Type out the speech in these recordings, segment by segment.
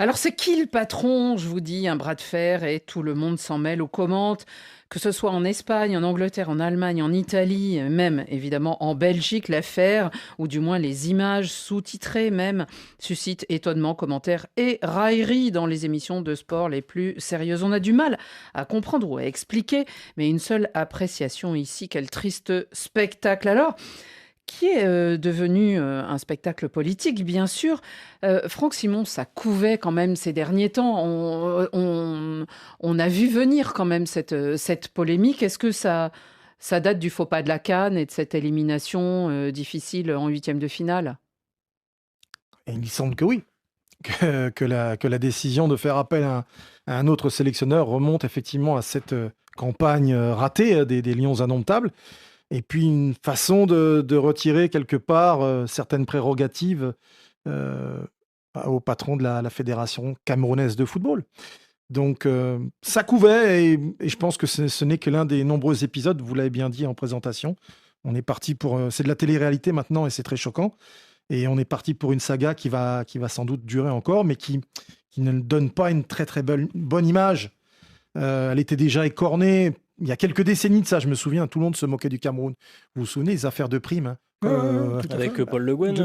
Alors c'est qui le patron? Je vous dis, un bras de fer et tout le monde s'en mêle aux commandes. Que ce soit en Espagne, en Angleterre, en Allemagne, en Italie, même évidemment en Belgique, l'affaire, ou du moins les images sous-titrées même, suscitent étonnement, commentaires et railleries dans les émissions de sport les plus sérieuses. On a du mal à comprendre ou à expliquer, mais une seule appréciation ici, quel triste spectacle. Alors, qui est devenu un spectacle politique, bien sûr. Franck Simon, ça couvait quand même ces derniers temps. On a vu venir quand même cette polémique. Est-ce que ça date du faux pas de la CAN et de cette élimination difficile en huitième de finale? Et il semble que oui, que la décision de faire appel à un autre sélectionneur remonte effectivement à cette campagne ratée des Lions indomptables. Et puis une façon de retirer quelque part certaines prérogatives euh, au patron de la Fédération camerounaise de football. Donc ça couvait et je pense que ce n'est que l'un des nombreux épisodes, vous l'avez bien dit en présentation. On est parti pour... c'est de la télé-réalité maintenant et c'est très choquant. Et on est parti pour une saga qui va sans doute durer encore, mais qui ne donne pas une très très bonne image. Elle était déjà écornée. Il y a quelques décennies de ça, je me souviens, tout le monde se moquait du Cameroun. Vous vous souvenez des affaires de primes Avec Paul Le Guen.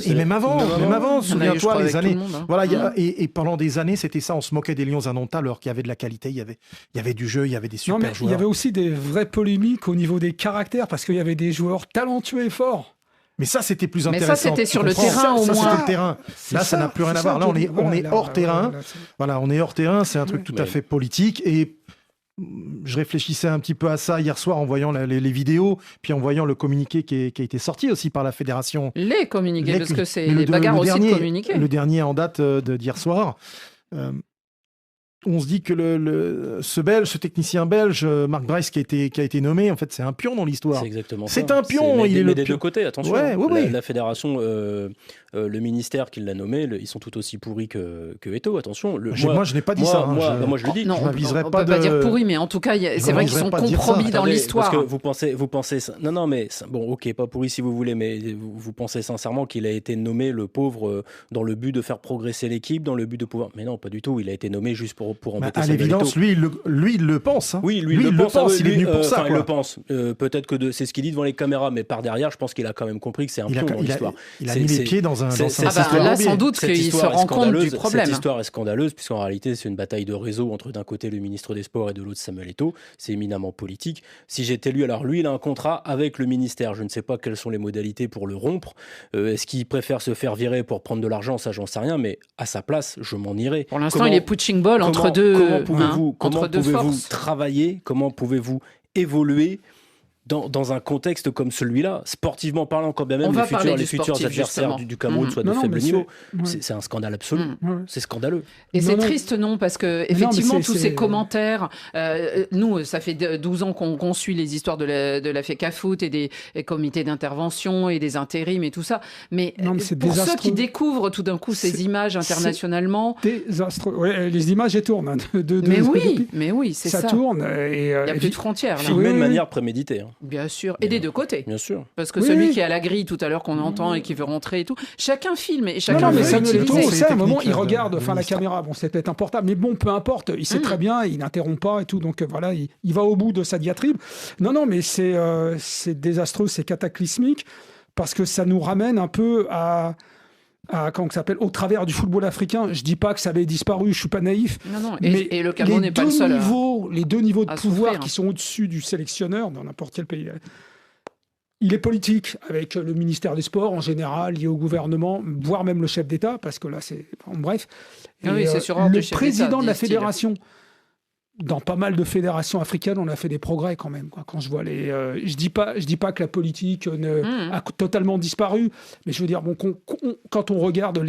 et même avant, souviens-toi, les années. Monde, hein. Voilà, et pendant des années, c'était ça, on se moquait des Lions indomptables alors qu'il y avait de la qualité, il y avait du jeu, il y avait des super Non, mais joueurs. il y avait aussi des vraies polémiques au niveau des caractères, parce qu'il y avait des joueurs talentueux et forts. Mais ça, c'était plus Mais intéressant. ça, c'était tu sur le comprends terrain, au Ça, moins. c'était le terrain. Là, ça n'a plus rien à voir. Là, on est hors terrain. Voilà, on est hors terrain. C'est un truc tout à fait politique. Et je réfléchissais un petit peu à ça hier soir en voyant les vidéos, puis en voyant le communiqué qui a été sorti aussi par la fédération. Les communiqués, parce que c'est Mais les bagarres aussi de communiquer. Le dernier en date d'hier soir. On se dit que ce technicien belge, Marc Bryce, qui a été nommé, en fait, c'est un pion dans l'histoire. C'est exactement ça. C'est un pion. Mais Il est des le deux côtés, attention. Ouais, ouais. La fédération, le ministère qui l'a nommé, ils sont tout aussi pourris que Eto'o, attention. Moi, je n'ai pas dit ça. Moi, je le dis. Non, je m'aviserai on pas peut pas dire pourri, mais en tout cas, c'est vrai qu'ils sont compromis dans Attendez, l'histoire. Parce que vous pensez... Non, mais bon, ok, pas pourri si vous voulez, mais vous pensez sincèrement qu'il a été nommé, le pauvre, dans le but de faire progresser l'équipe, dans le but de pouvoir... Mais non, pas du tout. Il a été nommé juste pour embêter Samuel Eto'o. Lui, il le pense. Hein. Oui, lui, il le pense. Il est venu pour ça. Il le pense. Peut-être que c'est ce qu'il dit devant les caméras, mais par derrière, je pense qu'il a quand même compris que c'est un pion dans l'histoire. Il a mis les pieds dans un là, sans doute qu'il se rend compte du problème. Cette histoire est scandaleuse, puisqu'en réalité, c'est une bataille de réseau entre d'un côté le ministre des Sports et de l'autre Samuel Eto'o. C'est éminemment politique. Si j'étais lui, alors lui, il a un contrat avec le ministère. Je ne sais pas quelles sont les modalités pour le rompre. Est-ce qu'il préfère se faire virer pour prendre de l'argent? Ça, j'en sais rien, mais à sa place, je m'en irais. Pour l'instant, il est punching ball entre deux forces. Travailler? Comment pouvez-vous évoluer dans un contexte comme celui-là, sportivement parlant, quand bien même les futurs adversaires du Cameroun soient de faible niveau, c'est un scandale absolu. C'est scandaleux. Et c'est triste, non, parce que effectivement, tous ces commentaires, nous, ça fait 12 ans qu'on suit les histoires de la FECAFOOT et des comités d'intervention et des intérims et tout ça. Mais pour ceux qui découvrent tout d'un coup ces images internationalement... Désastreux. Ouais, les images, elles tournent. Mais oui, c'est ça. Ça tourne. Il n'y a plus de frontières. Filmé de manière préméditée. Bien sûr, et des deux côtés. Bien sûr. Parce que celui qui est à la grille tout à l'heure qu'on entend et qui veut rentrer et tout, chacun filme et chacun veut utiliser. À un moment, il regarde la caméra. Bon, c'est peut-être un portable, mais bon, peu importe. Il sait très bien, il n'interrompt pas et tout. Donc voilà, il va au bout de sa diatribe. Non, mais c'est désastreux, c'est cataclysmique parce que ça nous ramène un peu au travers du football africain. Je dis pas que ça avait disparu, je suis pas naïf. Non, et le Cameroun n'est pas le seul. Les deux niveaux de pouvoir souffrir. qui sont au-dessus du sélectionneur dans n'importe quel pays. Il est politique, avec le ministère des Sports en général, lié au gouvernement, voire même le chef d'État, parce que là, c'est... Bref. C'est sur ordre du chef président d'État, de la dit-il. fédération... Dans pas mal de fédérations africaines, on a fait des progrès quand même. Quand je vois je dis pas que la politique a totalement disparu, mais je veux dire, quand on regarde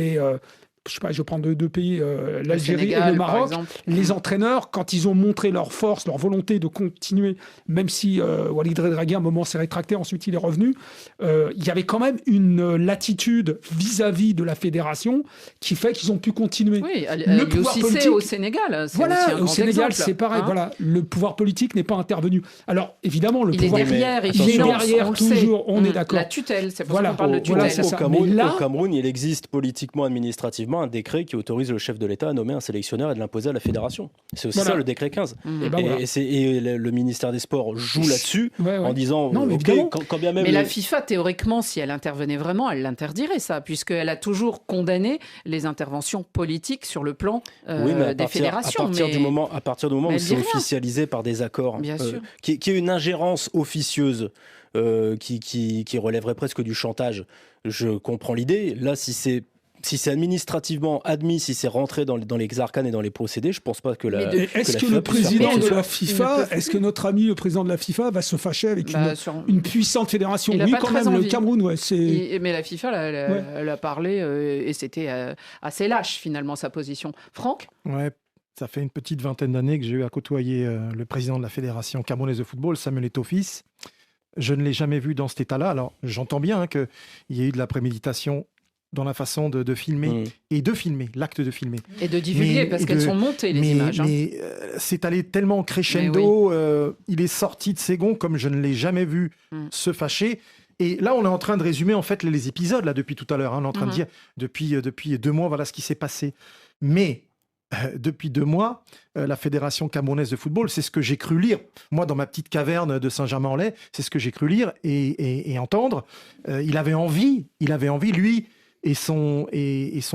je sais pas, je vais prendre deux pays, l'Algérie et le Maroc. Les entraîneurs, quand ils ont montré leur force, leur volonté de continuer, même si Walid Regragui, à un moment, s'est rétracté, ensuite il est revenu, il y avait quand même une latitude vis-à-vis de la fédération qui fait qu'ils ont pu continuer. Oui, le pouvoir politique au Sénégal. Voilà, au Sénégal, exemple, c'est pareil. Voilà, le pouvoir politique n'est pas intervenu. Alors, évidemment, le pouvoir... Il est derrière, il est derrière toujours, on est d'accord. La tutelle, c'est pour ça qu'on parle de tutelle. Au Cameroun, il existe politiquement, administrativement, effectivement un décret qui autorise le chef de l'État à nommer un sélectionneur et de l'imposer à la fédération. C'est aussi ça le décret 15. Et le ministère des Sports joue là-dessus en disant quand bien même... Mais la FIFA, théoriquement, si elle intervenait vraiment, elle l'interdirait ça, puisqu'elle a toujours condamné les interventions politiques sur le plan des fédérations. À partir du moment où c'est officialisé par des accords, qui est une ingérence officieuse qui relèverait presque du chantage, je comprends l'idée. Là, si c'est administrativement admis, si c'est rentré dans les arcanes et dans les procédés, je ne pense pas que la. Est-ce que le président de la FIFA, est-ce que notre ami le président de la FIFA va se fâcher avec une puissante fédération? Oui, quand même, le Cameroun, mais la FIFA, elle a parlé et c'était assez lâche finalement sa position. Franck ? Ouais. Ça fait une petite vingtaine d'années que j'ai eu à côtoyer le président de la Fédération camerounaise de football, Samuel Eto'o fils. Je ne l'ai jamais vu dans cet état-là. Alors, j'entends bien qu'il y ait eu de la préméditation dans la façon de filmer et de filmer, l'acte de filmer. Et de divulguer, parce qu'elles sont montées, les images. Mais c'est allé tellement crescendo, il est sorti de ses gonds comme je ne l'ai jamais vu se fâcher. Et là, on est en train de résumer en fait les épisodes là depuis tout à l'heure. On est en train de dire depuis 2 mois, voilà ce qui s'est passé. Mais depuis 2 mois, la Fédération camerounaise de football, c'est ce que j'ai cru lire. Moi, dans ma petite caverne de Saint-Germain-en-Laye, c'est ce que j'ai cru lire et entendre. Il avait envie, lui et son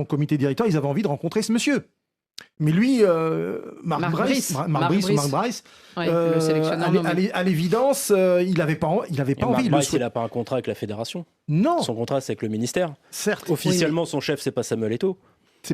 comité directeur, ils avaient envie de rencontrer ce monsieur. Mais lui, Marc Brice, le sélectionneur à l'évidence, il n'avait pas envie. Marc Brice, il n'a pas un contrat avec la fédération. Non. Son contrat, c'est avec le ministère. Certes. Officiellement, son chef, c'est pas Samuel Eto'o.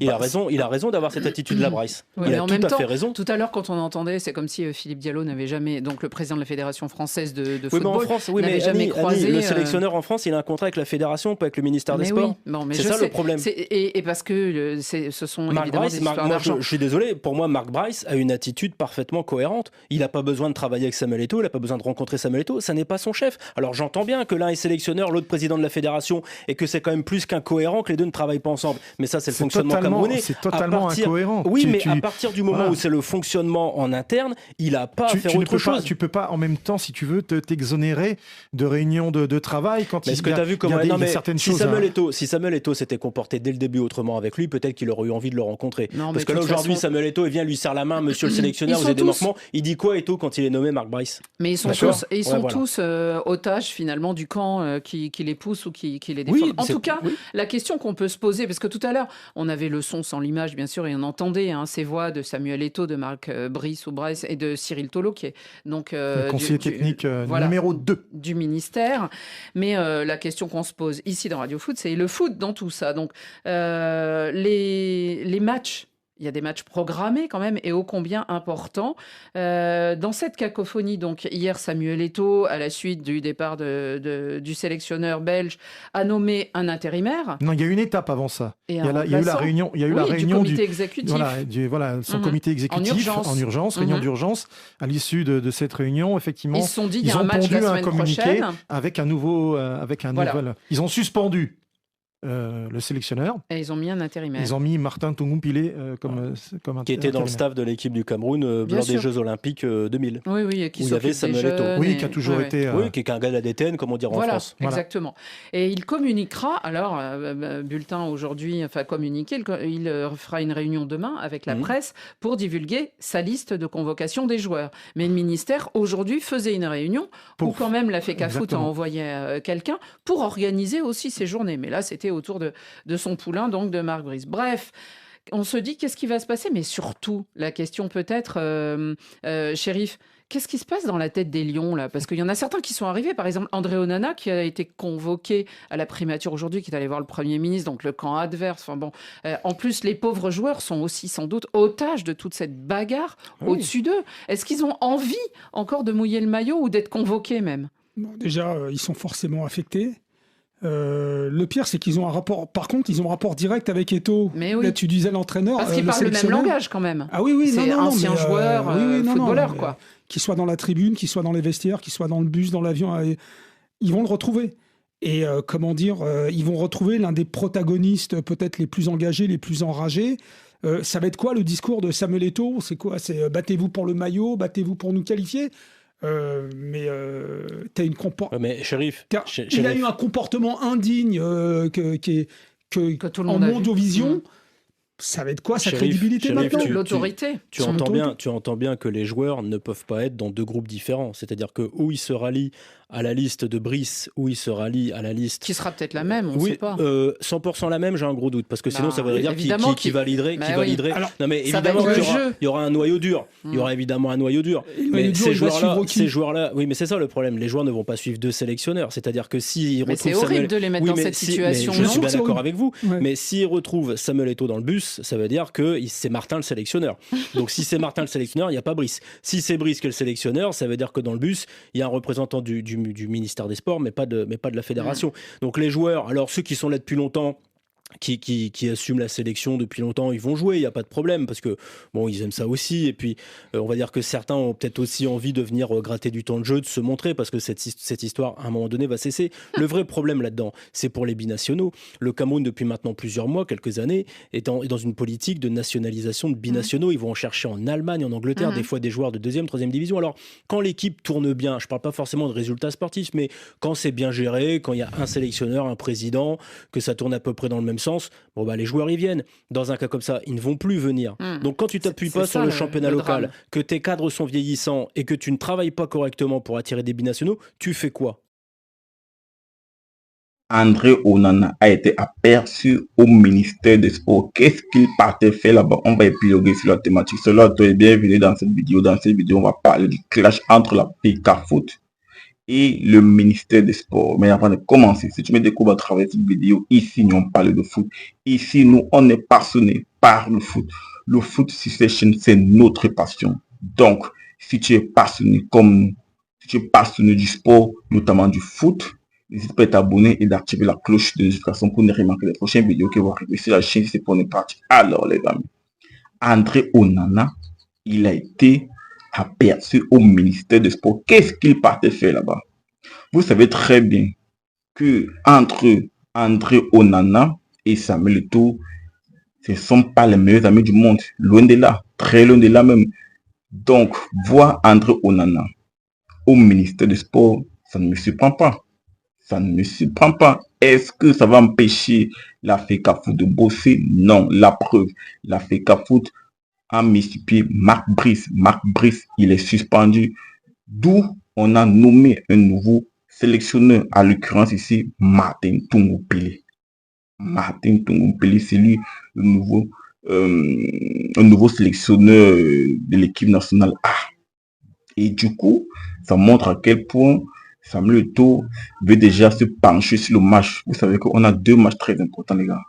Il a raison d'avoir cette attitude-là, Brice. Il a tout à fait raison. Tout à l'heure, quand on entendait, c'est comme si Philippe Diallo n'avait jamais, donc le président de la Fédération française de football, mais en France, n'avait jamais croisé. Le sélectionneur en France, il a un contrat avec la Fédération, pas avec le ministère des Sports. Mais c'est ça le problème. Et parce que ce sont Marc évidemment Brice, des histoires d'argent. Je suis désolé, pour moi, Marc Brice a une attitude parfaitement cohérente. Il n'a pas besoin de travailler avec Samuel Eto'o, il n'a pas besoin de rencontrer Samuel Eto'o, ça n'est pas son chef. Alors j'entends bien que l'un est sélectionneur, l'autre président de la Fédération, et que c'est quand même plus qu'incohérent que les deux ne travaillent pas ensemble. Mais ça, c'est le fonctionnement camerounais. Incohérent. Oui, mais à partir du moment où c'est le fonctionnement en interne, il n'a pas à faire autre chose. Tu peux pas, en même temps, si tu veux, t'exonérer de réunions de travail quand il y a certaines choses. Si Samuel Eto'o s'était comporté dès le début autrement avec lui, peut-être qu'il aurait eu envie de le rencontrer. Parce que là, aujourd'hui, Samuel Eto'o vient, lui serre la main, monsieur le sélectionneur, vous avez des manquements. Il dit quoi, Eto'o, quand il est nommé Marc Brice? Mais ils sont tous otages, finalement, du camp qui les pousse ou qui les défend. En tout cas, la question qu'on peut se poser, parce que tout à l'heure, on avait le son sans l'image, bien sûr, et on entendait ces voix de Samuel Eto'o, de Marc Brice et de Cyril Tolo, qui est donc le conseiller technique numéro 2 du ministère. Mais la question qu'on se pose ici dans Radio Foot, c'est le foot dans tout ça. Donc les matchs. Il y a des matchs programmés quand même et ô combien importants. Dans cette cacophonie, donc hier, Samuel Eto'o, à la suite du départ du sélectionneur belge, a nommé un intérimaire. Non, il y a une étape avant ça. Il y a eu la réunion, du comité exécutif. Son comité exécutif en urgence, réunion d'urgence. À l'issue de cette réunion, effectivement, ils se sont dit, il y a un match la semaine prochaine avec un nouvel. Ils ont suspendu le sélectionneur. Et ils ont mis un intérimaire. Ils ont mis Martin Tungumpile comme qui était dans le staff de l'équipe du Cameroun lors des Jeux Olympiques 2000. Oui, et qui où il y avait Samuel Eto'o. Oui, qui a toujours été... qui est un gars de la DTN, comme on dirait en France. Exactement. Et il communiquera, alors, bulletin aujourd'hui, enfin communiqué, il fera une réunion demain avec la presse pour divulguer sa liste de convocation des joueurs. Mais le ministère, aujourd'hui, faisait une réunion où quand même la FECAFOOT a envoyé quelqu'un pour organiser aussi ces journées. Mais là, c'était autour de son poulain, donc de Marc Brice. Bref, on se dit qu'est-ce qui va se passer, mais surtout, la question peut-être, Chérif, qu'est-ce qui se passe dans la tête des Lions, là? Parce qu'il y en a certains qui sont arrivés, par exemple André Onana, qui a été convoqué à la primature aujourd'hui, qui est allé voir le Premier ministre, donc le camp adverse. Enfin bon, en plus, les pauvres joueurs sont aussi sans doute otages de toute cette bagarre au-dessus d'eux. Est-ce qu'ils ont envie encore de mouiller le maillot ou d'être convoqués même? Bon, déjà, ils sont forcément affectés. Le pire, c'est qu'ils ont un rapport. Par contre, ils ont un rapport direct avec Eto'o. Mais oui. Là, tu disais l'entraîneur. Parce qu'ils parlent le même langage quand même. Ah oui, c'est ancien joueur, footballeur, quoi. Qu'il soit dans la tribune, qu'il soit dans les vestiaires, qu'il soit dans le bus, dans l'avion, ils vont le retrouver. Et ils vont retrouver l'un des protagonistes peut-être les plus engagés, les plus enragés. Ça va être quoi le discours de Samuel Eto'o? C'est quoi? C'est battez-vous pour le maillot, battez-vous pour nous qualifier. T'as une mais Chérif, il a eu un comportement indigne que tout le monde en Mondovision. ça va être quoi sa Chérif, crédibilité Chérif, maintenant? L'autorité. Tu Son entends autorité. bien, tu entends bien que les joueurs ne peuvent pas être dans deux groupes différents. C'est-à-dire que où ils se rallient à la liste de Brice, où ils se rallient à la liste. Qui sera peut-être la même, on ne Oui, sait pas. 100% la même, j'ai un gros doute. Parce que sinon, Bah, ça voudrait dire évidemment qui validerait. Bah Qui oui. validerait. Alors, Non, mais ça va évidemment être qu'il le jeu. y aura un noyau dur. Il y aura évidemment un noyau dur. Et le Mais noyau dur, ces il va suivre joueurs-là, qui? oui, mais c'est ça le problème. Les joueurs ne vont pas suivre deux sélectionneurs. C'est-à-dire que s'ils Mais c'est retrouvent horrible Samuel... de les mettre Oui, dans mais cette si- situation. mais je non suis bien C'est d'accord horrible. avec vous. Ouais. Mais s'ils retrouvent Samuel Eto'o dans le bus, ça veut dire que c'est Martin le sélectionneur. Donc si c'est Martin le sélectionneur, il n'y a pas Brice. Si c'est Brice qui est le sélectionneur, ça veut dire que dans le bus, il y a un représentant du ministère des Sports, mais pas de la fédération. Donc les joueurs, alors ceux qui sont là depuis longtemps, qui assument la sélection depuis longtemps, ils vont jouer, il n'y a pas de problème, parce que bon, ils aiment ça aussi, et puis on va dire que certains ont peut-être aussi envie de venir gratter du temps de jeu, de se montrer, parce que cette histoire, à un moment donné, va cesser. Le vrai problème là-dedans, c'est pour les binationaux. Le Cameroun, depuis maintenant plusieurs mois, quelques années, est dans une politique de nationalisation de binationaux. Ils vont en chercher en Allemagne, en Angleterre, des fois des joueurs de deuxième, troisième division. Alors, quand l'équipe tourne bien, je ne parle pas forcément de résultats sportifs, mais quand c'est bien géré, quand il y a un sélectionneur, un président, que ça tourne à peu près dans le même sens, bon bah les joueurs y viennent. Dans un cas comme ça, ils ne vont plus venir. Donc quand tu t'appuies C'est pas ça, sur le championnat le local, drame. que tes cadres sont vieillissants et que tu ne travailles pas correctement pour attirer des binationaux, tu fais quoi? André Onana a été aperçu au ministère des Sports. Qu'est-ce qu'il partait faire là-bas? On va épiloguer sur la thématique. Cela doit être bienvenue dans cette vidéo. Dans cette vidéo, on va parler du clash entre la PK-Foot et le ministère des Sports. Mais avant de commencer, si tu me découvres à travers cette vidéo, ici, nous on parle de foot. Ici, nous, on est passionné par le foot. Le foot sur cette chaîne, c'est notre passion. Donc, si tu es passionné comme nous, si tu es passionné du sport, notamment du foot, n'hésite pas à t'abonner et d'activer la cloche de notification pour ne rien manquer les prochaines vidéos qui vont arriver sur la chaîne. C'est pour une partie. Alors, les amis, André Onana, il a été aperçu au ministère des Sports. Qu'est-ce qu'il partait faire là-bas? Vous savez très bien que entre André Onana et Samuel Eto'o, ce ne sont pas les meilleurs amis du monde. Loin de là, très loin de là même. Donc, voir André Onana au ministère des Sports, ça ne me surprend pas. Ça ne me surprend pas. Est-ce que ça va empêcher la FECAFOOT de bosser? Non. La preuve, la FECAFOOT a mis sur pied Marc Brice. Marc Brice, il est suspendu. D'où on a nommé un nouveau sélectionneur, à l'occurrence ici, Martin Tungu-Pele. Martin Tungu-Pele, c'est lui le nouveau sélectionneur de l'équipe nationale A. Et du coup, ça montre à quel point Samuel Eto'o veut déjà se pencher sur le match. Vous savez qu'on a deux matchs très importants, les gars.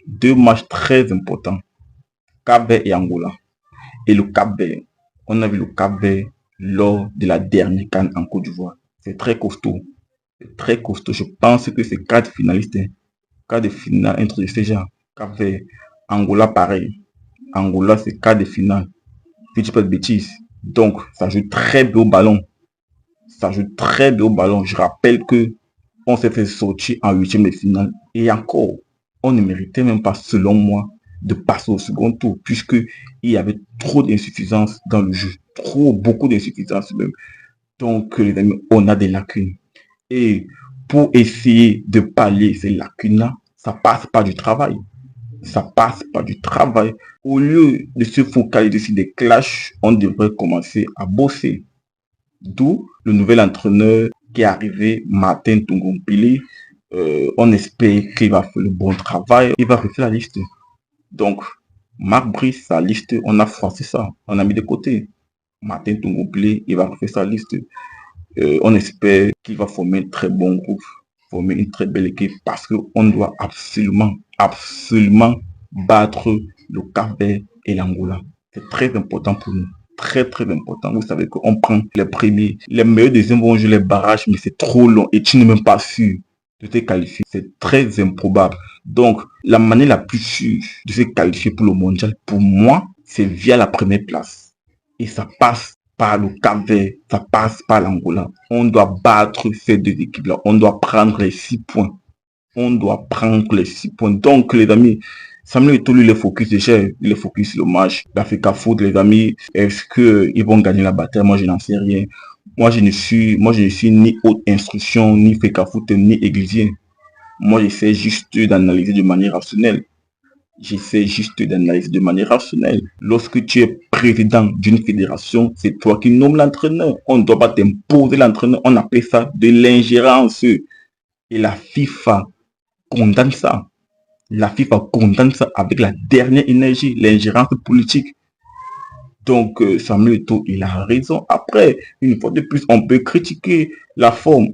Deux matchs très importants. Cap-Vert et Angola. Et le Cap-Vert, on a vu le Cap-Vert lors de la dernière CAN en Côte d'Ivoire. C'est très costaud. C'est très costaud. Je pense que c'est 4 finalistes. 4 de finale entre ces gens. Cap-Vert, Angola, pareil. Angola, c'est 4 de finale. Si je dis pas de bêtises. Donc, ça joue très bien au ballon. Ça joue très bien au ballon. Je rappelle que on s'est fait sortir en 8e de finale. Et encore, on ne méritait même pas, selon moi, de passer au second tour, puisqu'il y avait trop d'insuffisance dans le jeu. Beaucoup d'insuffisance même. Donc, les amis, on a des lacunes. Et pour essayer de pallier ces lacunes-là, ça passe par du travail. Ça passe par du travail. Au lieu de se focaliser sur des clashs, on devrait commencer à bosser. D'où le nouvel entraîneur qui est arrivé, Martin Tungu-Pele. On espère qu'il va faire le bon travail. Il va refaire la liste. Donc, Marc Brice, sa liste, on a froissé ça. On a mis de côté. Martin Tungu-Pele, il va refaire sa liste. On espère qu'il va former un très bon groupe, former une très belle équipe, parce qu'on doit absolument battre le Cap-Vert et l'Angola. C'est très important pour nous. Très important. Vous savez qu'on prend les premiers, les meilleurs deuxièmes vont jouer les barrages, mais c'est trop long et tu n'es même pas sûr de te qualifier. C'est très improbable. Donc, la manière la plus sûre de se qualifier pour le mondial, pour moi, c'est via la première place. Et ça passe par le Cap-Vert, ça passe par l'Angola. On doit battre ces deux équipes-là. On doit prendre les 6 points. Donc, les amis, Samuel Eto'o, lui, il est focus déjà. Il est focus sur le match. La FECAFOOT, les amis, est-ce qu'ils vont gagner la bataille? Moi, je n'en sais rien. Moi, je ne suis ni haute instruction, ni FECAFOOT, ni églisien. Moi, j'essaie juste d'analyser de manière rationnelle. J'essaie juste d'analyser de manière rationnelle. Lorsque tu es président d'une fédération, c'est toi qui nommes l'entraîneur. On ne doit pas t'imposer l'entraîneur. On appelle ça de l'ingérence. Et la FIFA condamne ça. La FIFA condamne ça avec la dernière énergie, l'ingérence politique. Donc, Samuel Eto'o, il a raison. Après, une fois de plus, on peut critiquer la forme.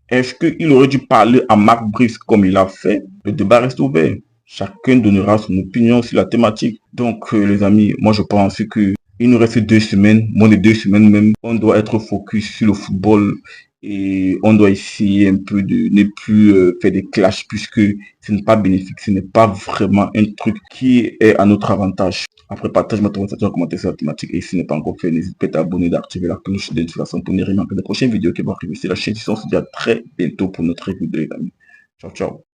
Est-ce qu'il aurait dû parler à Marc Brice comme il a fait? Le débat reste ouvert. Chacun donnera son opinion sur la thématique. Donc, les amis, moi je pense que il nous reste 2 semaines, moins de 2 semaines même. On doit être focus sur le football et on doit essayer un peu de ne plus faire des clashs puisque ce n'est pas bénéfique, ce n'est pas vraiment un truc qui est à notre avantage. Après, partage ma conversation, commenter sur la thématique et si ce n'est pas encore fait, n'hésite pas à t'abonner, d'activer la cloche de notification pour ne rien manquer des prochaines vidéos qui vont arriver sur la chaîne. On se dit à très bientôt pour notre vidéo, les amis. Ciao, ciao.